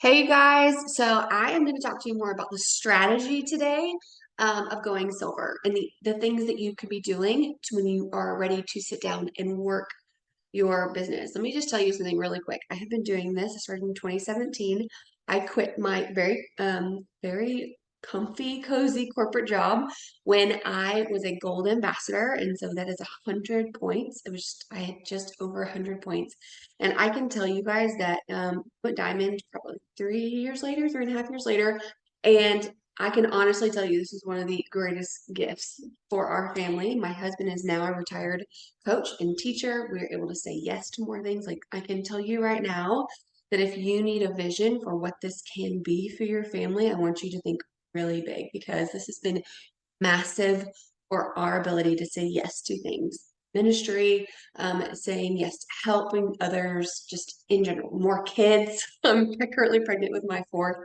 Hey you guys, so I am going to talk to you more about the strategy today of going silver and the things that you could be doing when you are ready to sit down and work your business. Let me just tell you something really quick. I have been doing this. I started in 2017. I quit my very comfy, cozy corporate job when I was a gold ambassador. And so that is 100 points. I had just over 100 points. And I can tell you guys that went diamond probably 3 years later, 3.5 years later. And I can honestly tell you this is one of the greatest gifts for our family. My husband is now a retired coach and teacher. We're able to say yes to more things. Like I can tell you right now that if you need a vision for what this can be for your family, I want you to think really big because this has been massive for our ability to say yes to things. Ministry, saying yes to helping others, just in general, more kids. I'm currently pregnant with my fourth.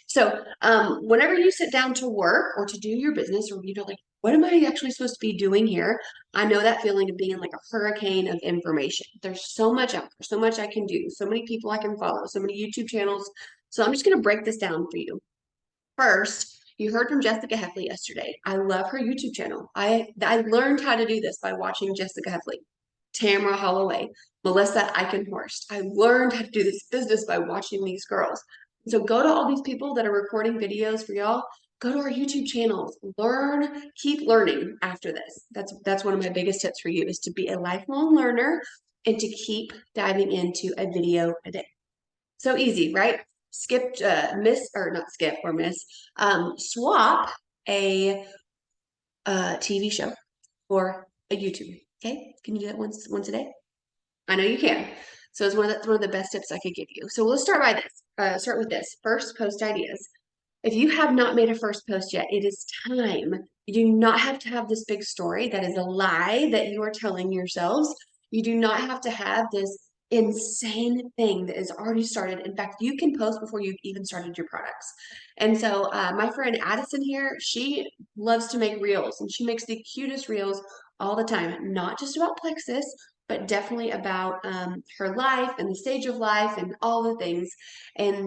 So, whenever you sit down to work or to do your business, or you know, like, what am I actually supposed to be doing here? I know that feeling of being in like a hurricane of information. There's so much out there, so much I can do, so many people I can follow, so many YouTube channels. So, I'm just going to break this down for you. First, you heard from Jessica Heffley yesterday. I love her YouTube channel. I learned how to do this by watching Jessica Heffley, Tamara Holloway, Melissa Eichenhorst. I learned how to do this business by watching these girls. So go to all these people that are recording videos for y'all. Go to our YouTube channels. Learn, keep learning after this. That's one of my biggest tips for you is to be a lifelong learner and to keep diving into a video a day. So easy, right? Skip, miss, or not skip or miss, swap a, TV show for a YouTube. Okay, can you do that once a day? I know you can. So it's one of the best tips I could give you. So we'll start by this. Start with this first post ideas. If you have not made a first post yet, it is time. You do not have to have this big story that is a lie that you are telling yourselves. You do not have to have this insane thing that is already started. In fact, you can post before you've even started your products. And so, my friend Addison here, she loves to make reels and she makes the cutest reels all the time, not just about Plexus, but definitely about her life and the stage of life and all the things.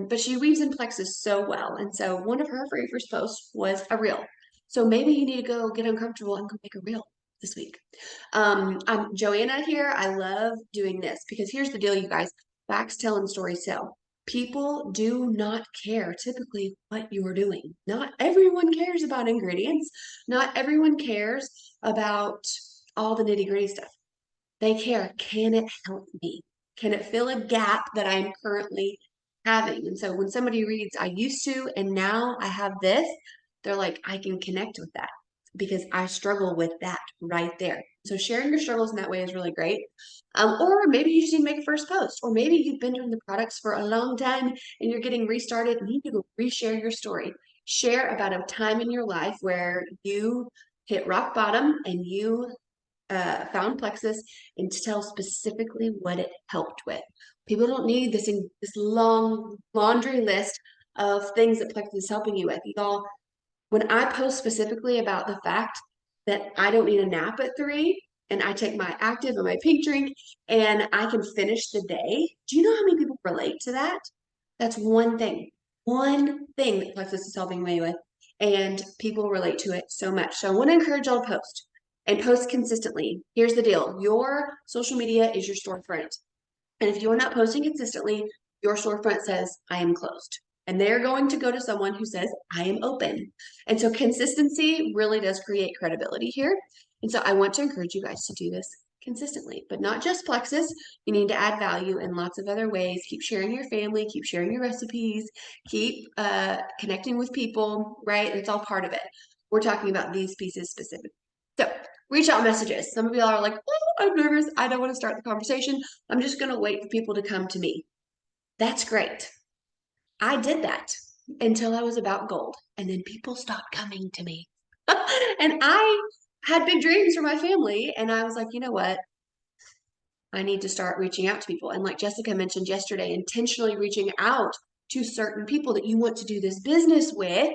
But she weaves in Plexus so well. And so one of her very first posts was a reel. So maybe you need to go get uncomfortable and go make a reel this week. I'm Joanna here. I love doing this because here's the deal, you guys. Facts tell and stories sell. People do not care typically what you are doing. Not everyone cares about ingredients. Not everyone cares about all the nitty gritty stuff. They care, can it help me? Can it fill a gap that I'm currently having? And so when somebody reads, I used to, and now I have this, they're like, I can connect with that because I struggle with that right there. So sharing your struggles in that way is really great. Or maybe you just need to make a first post, or maybe you've been doing the products for a long time and you're getting restarted and you need to go reshare your story. Share about a time in your life where you hit rock bottom and you found Plexus and to tell specifically what it helped with. People don't need this long laundry list of things that Plexus is helping you with. Y'all, when I post specifically about the fact that I don't need a nap at 3 and I take my active and my pink drink and I can finish the day, do you know how many people relate to that? That's one thing that Plexus is helping me with. And people relate to it so much. So I want to encourage y'all to post and post consistently. Here's the deal. Your social media is your storefront. And if you're not posting consistently, your storefront says, I am closed. And they're going to go to someone who says, I am open. And so consistency really does create credibility here. And so I want to encourage you guys to do this consistently, but not just Plexus. You need to add value in lots of other ways. Keep sharing your family, keep sharing your recipes, keep connecting with people, right? It's all part of it. We're talking about these pieces specifically. So reach out messages. Some of y'all are like, oh, I'm nervous. I don't want to start the conversation. I'm just going to wait for people to come to me. That's great. I did that until I was about gold. And then people stopped coming to me. And I had big dreams for my family. And I was like, you know what? I need to start reaching out to people. And like Jessica mentioned yesterday, intentionally reaching out to certain people that you want to do this business with.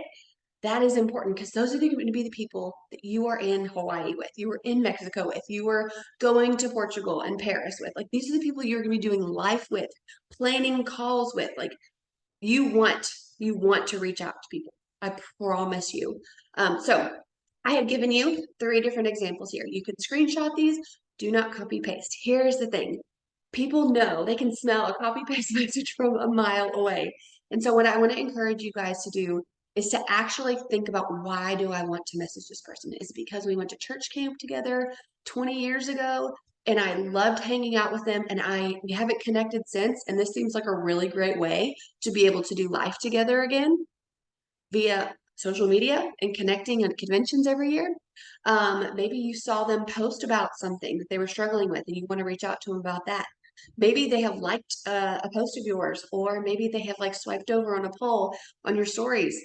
That is important because those are going to be the people that you are in Hawaii with, you were in Mexico with, you were going to Portugal and Paris with. Like these are the people you're going to be doing life with, planning calls with. Like You want to reach out to people. I promise you. So I have given you 3 different examples here. You can screenshot these. Do not copy paste. Here's the thing. People know, they can smell a copy paste message from a mile away. And so what I want to encourage you guys to do is to actually think about, why do I want to message this person? Is it because we went to church camp together 20 years ago and I loved hanging out with them and we haven't connected since, and this seems like a really great way to be able to do life together again via social media and connecting at conventions every year? Maybe you saw them post about something that they were struggling with and you want to reach out to them about that. Maybe they have liked a post of yours, or maybe they have like swiped over on a poll on your stories,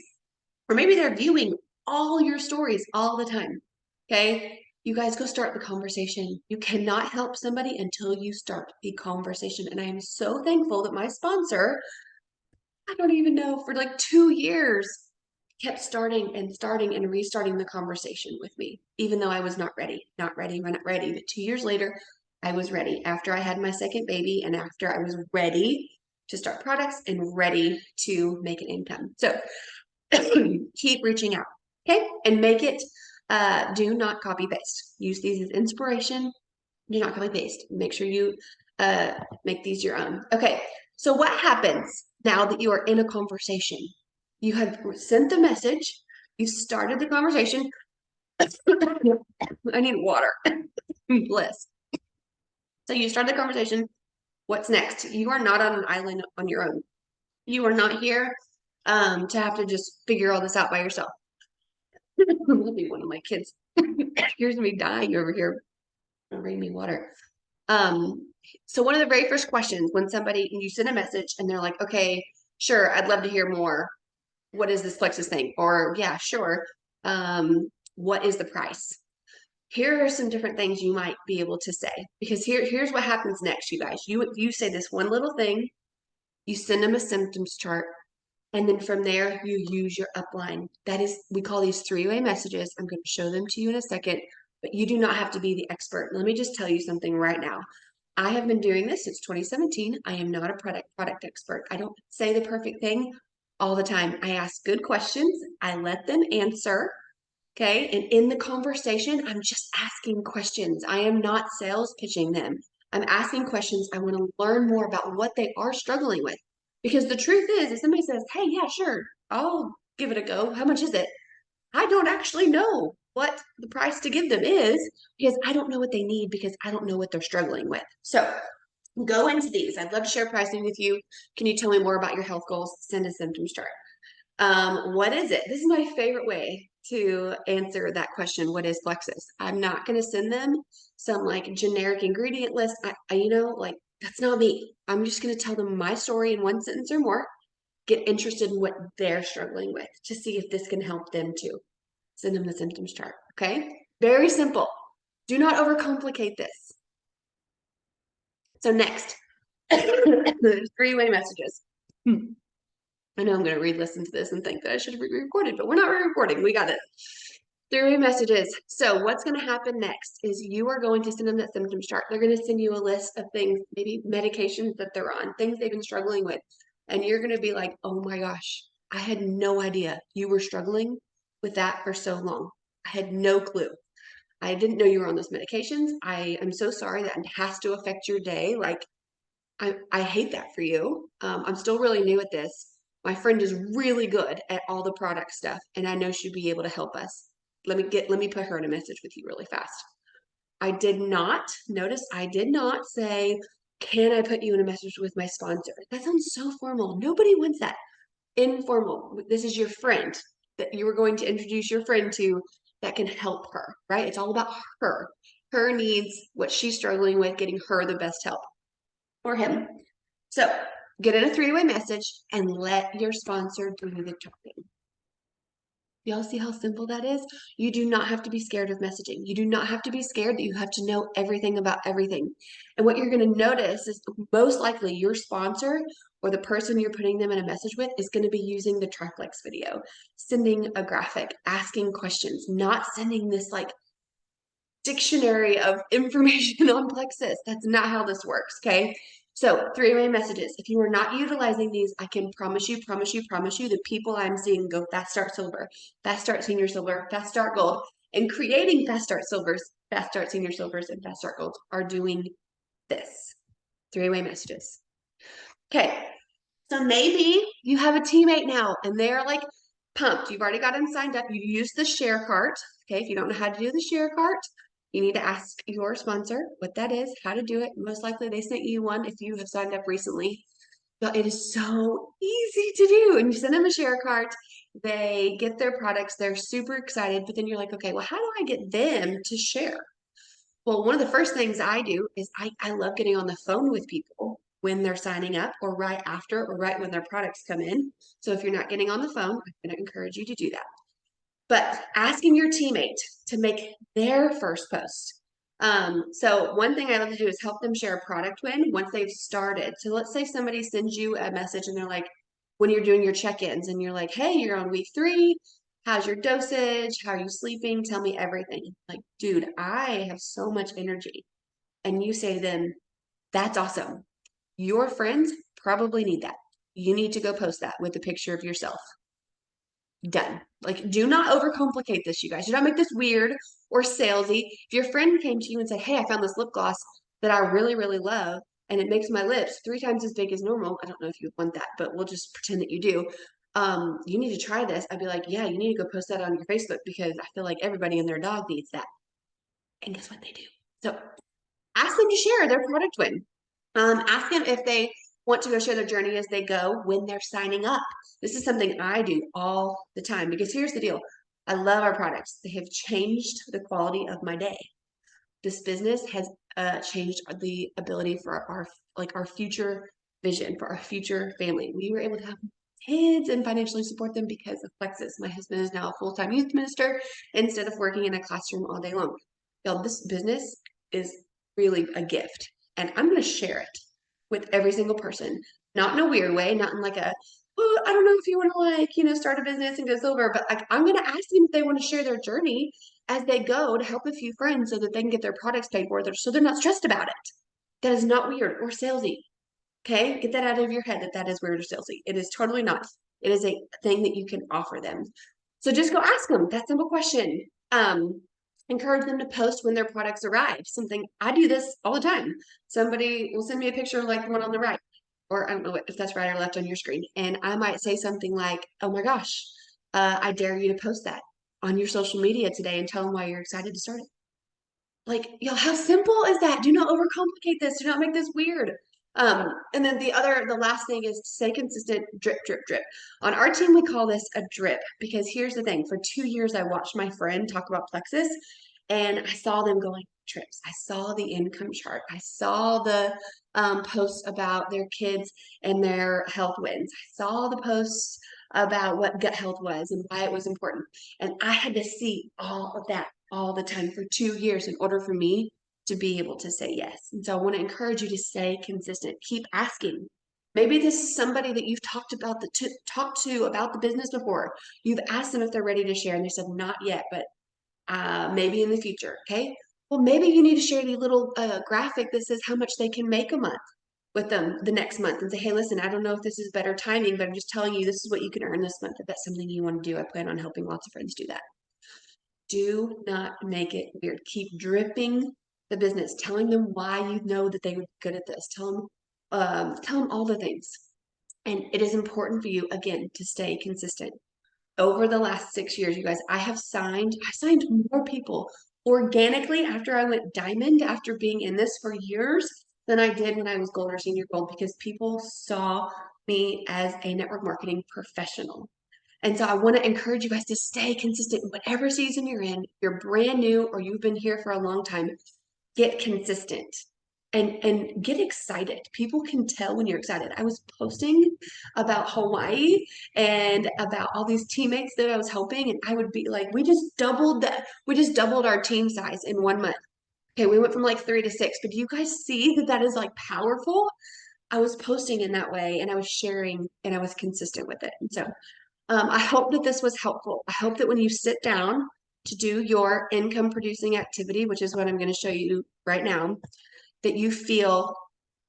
or maybe they're viewing all your stories all the time. Okay. You guys go start the conversation. You cannot help somebody until you start the conversation. And I am so thankful that my sponsor, I don't even know, for like 2 years, kept starting and restarting the conversation with me, even though I was not ready, not ready, not ready. But 2 years later, I was ready after I had my second baby and after I was ready to start products and ready to make an income. So keep reaching out, okay? And make it, do not copy paste. Use these as inspiration. Do not copy paste. Make sure you make these your own. Okay, so what happens now that you are in a conversation? You have sent the message, you started the conversation. I need water. Bliss. So you start the conversation. What's next? You are not on an island on your own. You are not here to have to just figure all this out by yourself. Let me, one of my kids. Here's me dying over here. Bring me water. So one of the very first questions when you send a message and they're like, okay, sure, I'd love to hear more. What is this Plexus thing? Or yeah, sure. What is the price? Here are some different things you might be able to say, because here's what happens next, you guys. You say this one little thing, you send them a symptoms chart, and then from there you use your upline. That is, we call these 3-way messages. I'm going to show them to you in a second, but you do not have to be the expert. Let me just tell you something right now. I have been doing this since 2017. I am not a product expert. I don't say the perfect thing all the time. I ask good questions. I let them answer. Okay. And in the conversation, I'm just asking questions. I am not sales pitching them. I'm asking questions. I want to learn more about what they are struggling with. Because the truth is, if somebody says, hey, yeah, sure, I'll give it a go. How much is it? I don't actually know what the price to give them is, because I don't know what they need, because I don't know what they're struggling with. So go into these. I'd love to share pricing with you. Can you tell me more about your health goals? Send a symptoms chart. What is it? This is my favorite way to answer that question. What is Plexus? I'm not going to send them some like generic ingredient list. Like that's not me. I'm just going to tell them my story in 1 sentence or more. Get interested in what they're struggling with to see if this can help them too. Send them the symptoms chart. Okay. Very simple. Do not overcomplicate this. So next, there's 3-way messages. I know I'm going to re-listen to this and think that I should have re-recorded, but we're not re-recording. We got it. 3-way messages. So what's going to happen next is you are going to send them that symptoms chart. They're going to send you a list of things, maybe medications that they're on, things they've been struggling with. And you're going to be like, oh my gosh, I had no idea you were struggling with that for so long. I had no clue. I didn't know you were on those medications. I am so sorry that has to affect your day. Like, I hate that for you. I'm still really new at this. My friend is really good at all the product stuff, and I know she'd be able to help us. Let me put her in a message with you really fast. I did not say, can I put you in a message with my sponsor? That sounds so formal. Nobody wants that. Informal. This is your friend that you were going to introduce your friend to that can help her, right? It's all about her. Her needs, what she's struggling with, getting her the best help, or him. So get in a 3-way message and let your sponsor do the talking. Y'all see how simple that is? You do not have to be scared of messaging. You do not have to be scared that you have to know everything about everything. And what you're going to notice is most likely your sponsor or the person you're putting them in a message with is going to be using the Triplex video, sending a graphic, asking questions, not sending this like dictionary of information on Plexus. That's not how this works, okay? So three-way messages. If you are not utilizing these, I can promise you, the people I'm seeing go fast start silver, fast start senior silver, fast start gold, and creating fast start silvers, fast start senior silvers, and fast start golds are doing this. Three-way messages. Okay. So maybe you have a teammate now and they're like pumped. You've already got them signed up. You use the share cart. Okay. If you don't know how to do the share cart, you need to ask your sponsor what that is, how to do it. Most likely they sent you one if you have signed up recently. But it is so easy to do. And you send them a share cart, they get their products, they're super excited. But then you're like, okay, well, how do I get them to share? Well, one of the first things I do is I love getting on the phone with people when they're signing up or right after or right when their products come in. So if you're not getting on the phone, I'm going to encourage you to do that. But asking your teammate to make their first post. So one thing I love to do is help them share a product win once they've started. So let's say somebody sends you a message and they're like, when you're doing your check-ins and you're like, hey, you're on week 3. How's your dosage? How are you sleeping? Tell me everything. Like, dude, I have so much energy. And you say to them, that's awesome. Your friends probably need that. You need to go post that with a picture of yourself. Done. Like, do not overcomplicate this, you guys. Do not make this weird or salesy. If your friend came to you and said, hey, I found this lip gloss that I really, really love, and it makes my lips 3 times as big as normal. I don't know if you want that, but we'll just pretend that you do. You need to try this. I'd be like, yeah, you need to go post that on your Facebook because I feel like everybody and their dog needs that. And guess what they do? So ask them to share their product win. Ask them if they want to go share their journey as they go when they're signing up. This is something I do all the time because here's the deal. I love our products. They have changed the quality of my day. This business has changed the ability for our future vision, for our future family. We were able to have kids and financially support them because of Plexus. My husband is now a full-time youth minister instead of working in a classroom all day long. Y'all, this business is really a gift, and I'm going to share it with every single person, not in a weird way, not in like a, oh, I don't know if you want to start a business and go silver, but like I'm going to ask them if they want to share their journey as they go to help a few friends so that they can get their products paid for, so they're not stressed about it. That is not weird or salesy. Okay, get that out of your head that that is weird or salesy. It is totally not. It is a thing that you can offer them. So just go ask them that simple question. Encourage them to post when their products arrive. Something I do this all the time. Somebody will send me a picture like the one on the right, or I don't know if that's right or left on your screen, and I might say something like, "Oh my gosh, I dare you to post that on your social media today and tell them why you're excited to start it." Like, how simple is that? Do not overcomplicate this. Do not make this weird. And then the last thing is to stay consistent, drip, drip, drip. On our team, we call this a drip because here's the thing. For 2 years, I watched my friend talk about Plexus and I saw them going trips. I saw the income chart. I saw the posts about their kids and their health wins. I saw the posts about what gut health was and why it was important. And I had to see all of that all the time for 2 years in order for me to be able to say yes. And so I want to encourage you to stay consistent. Keep asking. Maybe this is somebody that you've talked to about the business before. You've asked them if they're ready to share, and they said not yet, but maybe in the future. Okay. Well, maybe you need to share the little graphic that says how much they can make a month with them the next month and say, hey, listen, I don't know if this is better timing, but I'm just telling you this is what you can earn this month. If that's something you want to do, I plan on helping lots of friends do that. Do not make it weird. Keep dripping the business, telling them why you know that they would be good at this. Tell them all the things. And it is important for you, again, to stay consistent. Over the last 6 years, you guys, I signed more people organically after I went diamond, after being in this for years, than I did when I was gold or senior gold, because people saw me as a network marketing professional. And so I want to encourage you guys to stay consistent in whatever season you're in. If you're brand new or you've been here for a long time, get consistent and get excited. People can tell when you're excited. I was posting about Hawaii and about all these teammates that I was helping, and I would be like, we just doubled our team size in 1 month. Okay, we went from like 3 to 6, but do you guys see that that is like powerful? I was posting in that way and I was sharing and I was consistent with it. And so I hope that this was helpful. I hope that when you sit down to do your income producing activity, which is what I'm going to show you right now, that you feel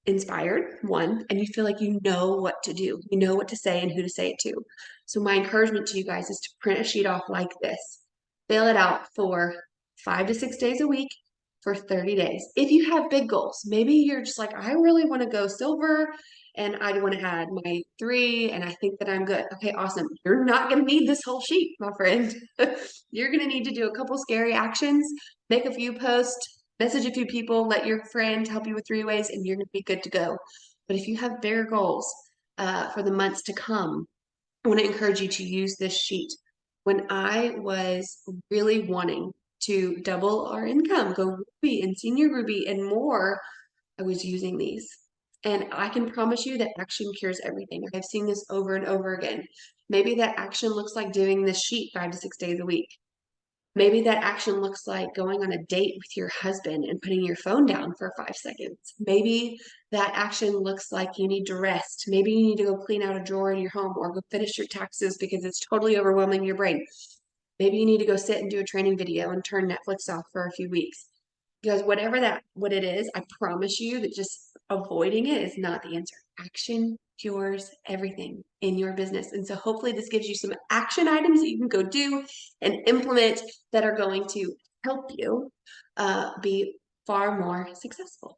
inspired, one, and you feel like you know what to do. You know what to say and who to say it to. So my encouragement to you guys is to print a sheet off like this. Fill it out for 5 to 6 days a week for 30 days. If you have big goals, maybe you're just like, I really want to go silver and I want to add my 3 and I think that I'm good. Okay, awesome. You're not going to need this whole sheet, my friend. You're going to need to do a couple scary actions, make a few posts, message a few people, let your friend help you with 3 ways, and you're going to be good to go. But if you have bigger goals for the months to come, I want to encourage you to use this sheet. When I was really wanting to double our income, go Ruby and Senior Ruby and more, I was using these. And I can promise you that action cures everything. I've seen this over and over again. Maybe that action looks like doing this sheet 5 to 6 days a week. Maybe that action looks like going on a date with your husband and putting your phone down for 5 seconds. Maybe that action looks like you need to rest. Maybe you need to go clean out a drawer in your home or go finish your taxes because it's totally overwhelming your brain. Maybe you need to go sit and do a training video and turn Netflix off for a few weeks. Because what it is, I promise you that just avoiding it is not the answer. Action cures everything in your business. And so hopefully this gives you some action items that you can go do and implement that are going to help you be far more successful.